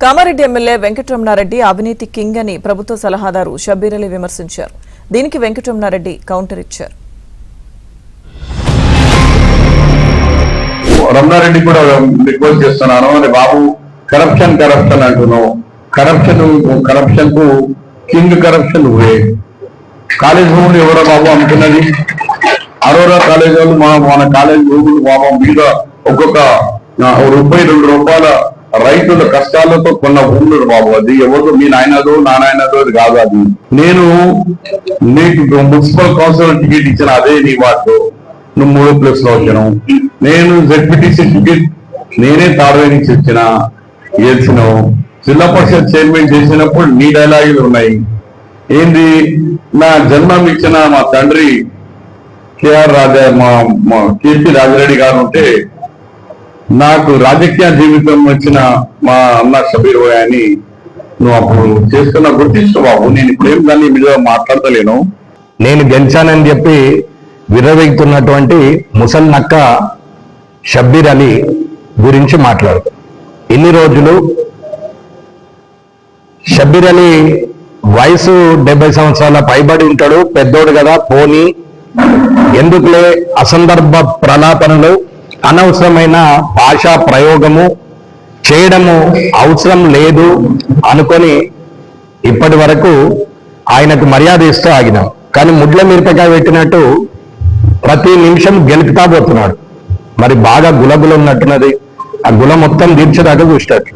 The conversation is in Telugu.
కామారెడ్డి ఎమ్మెల్యే వెంకటరమణారెడ్డి అవినీతి కింగ్ అని ప్రభుత్వ సలహాదారు షబ్బీర్ అలీ విమర్శించారు. దీనికి వెంకటరమణారెడ్డి కౌంటర్ ఇచ్చారు. రమణారెడ్డి కూడా రిక్వెస్ట్ చేస్తున్నాను, అని బాబు కరప్షన్ అంటున్నావు. కరప్షన్ కు కింగ్ కరప్షన్ నువ్వే. కాలేజ్ భూములు ఎవరో బాబు అమ్ముతున్నది? అరోరా కాలేజ్ వాళ్ళు మన కాలేజ్ భూములు బాబు మీద ఒక్కొక్క ₹2 రైతుల కష్టాలతో కొన్న భూములు బాబు. అది ఎవరు మీ నాయనదో నా నాయనదో అది కాదు. అది నేను నీకు మున్సిపల్ కౌన్సిలర్ టికెట్ ఇచ్చిన అదే నీ వాటిలో నువ్వు 3+ లో వచ్చినావు. నేను జెడ్పీటీసీ టికెట్ నేనే తాడవే నుంచి గెలిచినావు. జిల్లా పరిషత్ చైర్మన్ చేసినప్పుడు నీ డైలాగులు ఉన్నాయి. ఏంది నా జన్మం ఇచ్చిన మా తండ్రి కేపీ రాజారెడ్డి గారు ఉంటే నాకు రాజకీయ జీవితం వచ్చిన మా అన్న షబ్బీర్ భాయ్ అని నువ్వు అప్పుడు చేస్తున్న గుర్తించు బాబు. నేను ఇప్పుడేం దాన్ని మీద మాట్లాడతలేను. నేను గెలిచానని చెప్పి విర్రవీగుతున్నటువంటి ముసల్నక్క షబ్బీర్ అలీ గురించి మాట్లాడు. ఇన్ని రోజులు షబ్బీర్ అలీ వయసు 70 సంవత్సరాల పైబడి ఉంటాడు, పెద్దోడు కదా, పోనీ ఎందుకులే అసందర్భ ప్రలాపనలు, అనవసరమైన భాషా ప్రయోగము చేయడము అవసరం లేదు అనుకొని ఇప్పటి వరకు ఆయనకు మర్యాద ఇస్తూ ఆగినాం. కానీ ముడ్ల మిరపకాయ పెట్టినట్టు ప్రతి నిమిషం గెలుపుతా పోతున్నాడు. మరి బాగా గులగుల ఉన్నట్టున్నది. ఆ గుల మొత్తం తీర్చేదాకా చూసేటట్లు.